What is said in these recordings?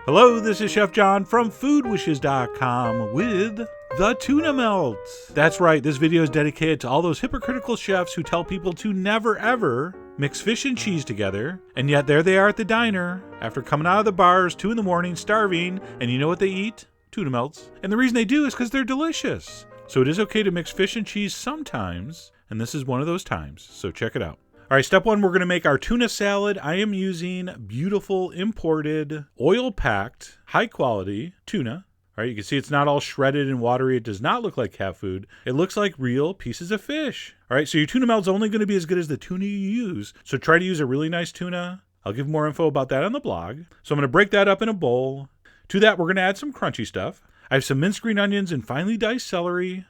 Hello, this is Chef John from foodwishes.com with the tuna melt. That's right, this video is dedicated to all those hypocritical chefs who tell people to never ever mix fish and cheese together, and yet there they are at the diner after coming out of the bars 2 in the morning starving, and you know what they eat? Tuna melts. And the reason they do is because they're delicious. So it is okay to mix fish and cheese sometimes, and this is one of those times, so check it out. All right, step one, we're going to make our tuna salad. I am using beautiful imported, oil-packed, high-quality tuna. All right, you can see it's not all shredded and watery. It does not look like cat food. It looks like real pieces of fish. All right, so your tuna melt is only going to be as good as the tuna you use. So try to use a really nice tuna. I'll give more info about that on the blog. So I'm going to break that up in a bowl. To that, we're going to add some crunchy stuff. I have some minced green onions and finely diced celery.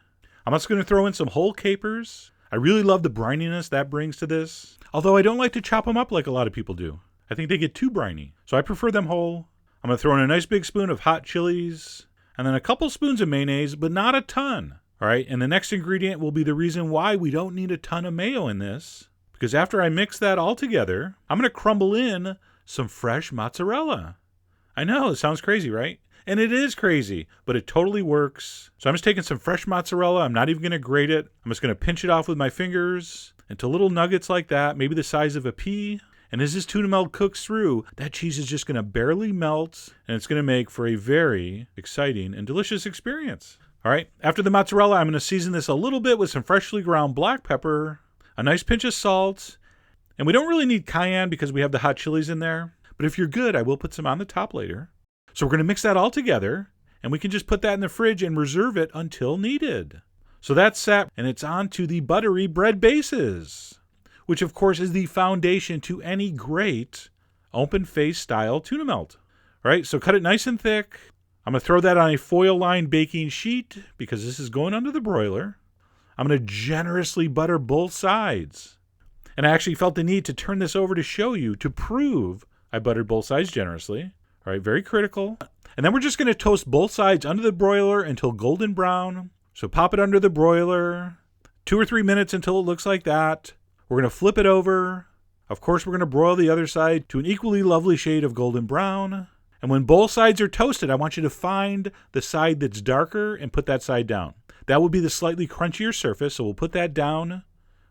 I'm also going to throw in some whole capers. I really love the brininess that brings to this, although I don't like to chop them up like a lot of people do. I think they get too briny, so I prefer them whole. I'm going to throw in a nice big spoon of hot chilies, and then a couple spoons of mayonnaise, but not a ton. All right, and the next ingredient will be the reason why we don't need a ton of mayo in this, because after I mix that all together, I'm going to crumble in some fresh mozzarella. I know, it sounds crazy, right? And it is crazy, but it totally works. So I'm just taking some fresh mozzarella. I'm not even going to grate it. I'm just going to pinch it off with my fingers into little nuggets like that, maybe the size of a pea. And as this tuna melt cooks through, that cheese is just going to barely melt, and it's going to make for a very exciting and delicious experience. All right, after the mozzarella, I'm going to season this a little bit with some freshly ground black pepper, a nice pinch of salt, and we don't really need cayenne because we have the hot chilies in there. But if you're good, I will put some on the top later. So we're going to mix that all together, and we can just put that in the fridge and reserve it until needed. So that's set, and it's on to the buttery bread bases, which of course is the foundation to any great open-face style tuna melt. All right, so cut it nice and thick. I'm going to throw that on a foil-lined baking sheet because this is going under the broiler. I'm going to generously butter both sides. And I actually felt the need to turn this over to show you to prove I buttered both sides generously. All right, very critical. And then we're just going to toast both sides under the broiler until golden brown. So pop it under the broiler, 2 or 3 minutes until it looks like that. We're going to flip it over. Of course, we're going to broil the other side to an equally lovely shade of golden brown. And when both sides are toasted, I want you to find the side that's darker and put that side down. That will be the slightly crunchier surface, so we'll put that down.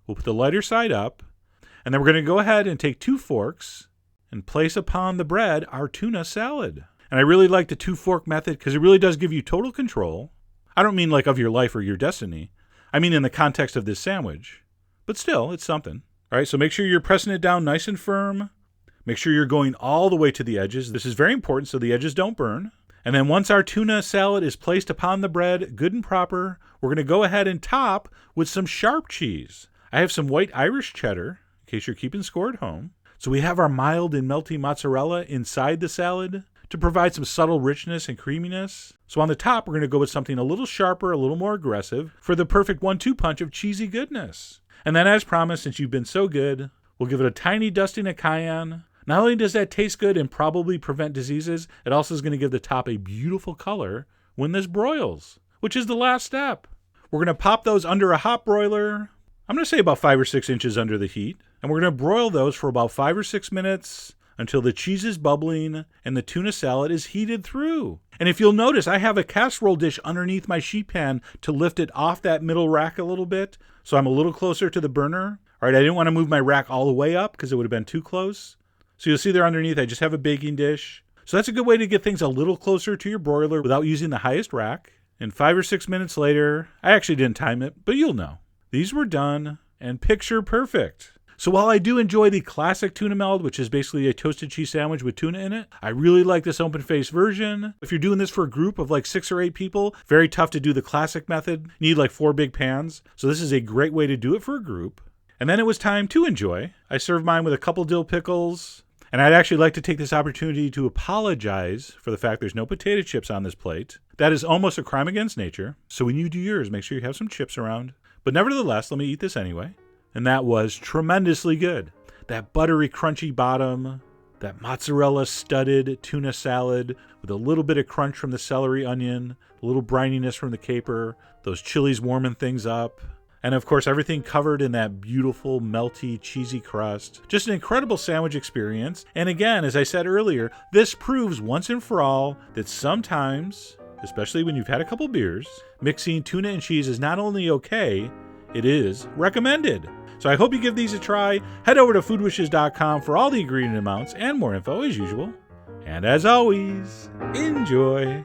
We'll put the lighter side up. And then we're going to go ahead and take 2 forks and place upon the bread our tuna salad. And I really like the 2-fork method because it really does give you total control. I don't mean like of your life or your destiny. I mean in the context of this sandwich. But still, it's something. All right, so make sure you're pressing it down nice and firm. Make sure you're going all the way to the edges. This is very important so the edges don't burn. And then once our tuna salad is placed upon the bread, good and proper, we're going to go ahead and top with some sharp cheese. I have some white Irish cheddar, in case you're keeping score at home. So we have our mild and melty mozzarella inside the salad to provide some subtle richness and creaminess. So on the top, we're going to go with something a little sharper, a little more aggressive for the perfect 1-2 punch of cheesy goodness. And then as promised, since you've been so good, we'll give it a tiny dusting of cayenne. Not only does that taste good and probably prevent diseases, it also is going to give the top a beautiful color when this broils, which is the last step. We're going to pop those under a hot broiler. I'm going to say about 5 or 6 inches under the heat. And we're going to broil those for about 5 or 6 minutes until the cheese is bubbling and the tuna salad is heated through. And if you'll notice, I have a casserole dish underneath my sheet pan to lift it off that middle rack a little bit, so I'm a little closer to the burner. All right, I didn't want to move my rack all the way up because it would have been too close. So you'll see there underneath, I just have a baking dish. So that's a good way to get things a little closer to your broiler without using the highest rack. And 5 or 6 minutes later, I actually didn't time it, but you'll know. These were done and picture perfect. So while I do enjoy the classic tuna melt, which is basically a toasted cheese sandwich with tuna in it, I really like this open-faced version. If you're doing this for a group of like 6 or 8 people, very tough to do the classic method. You need like 4 big pans. So this is a great way to do it for a group. And then it was time to enjoy. I served mine with a couple dill pickles. And I'd actually like to take this opportunity to apologize for the fact there's no potato chips on this plate. That is almost a crime against nature. So when you do yours, make sure you have some chips around. But nevertheless, let me eat this anyway. And that was tremendously good. That buttery, crunchy bottom, that mozzarella studded tuna salad with a little bit of crunch from the celery onion, a little brininess from the caper, those chilies warming things up. And of course, everything covered in that beautiful, melty, cheesy crust. Just an incredible sandwich experience. And again, as I said earlier, this proves once and for all that sometimes, especially when you've had a couple beers, mixing tuna and cheese is not only okay, it is recommended. So I hope you give these a try. Head over to foodwishes.com for all the ingredient amounts and more info as usual. And as always, enjoy.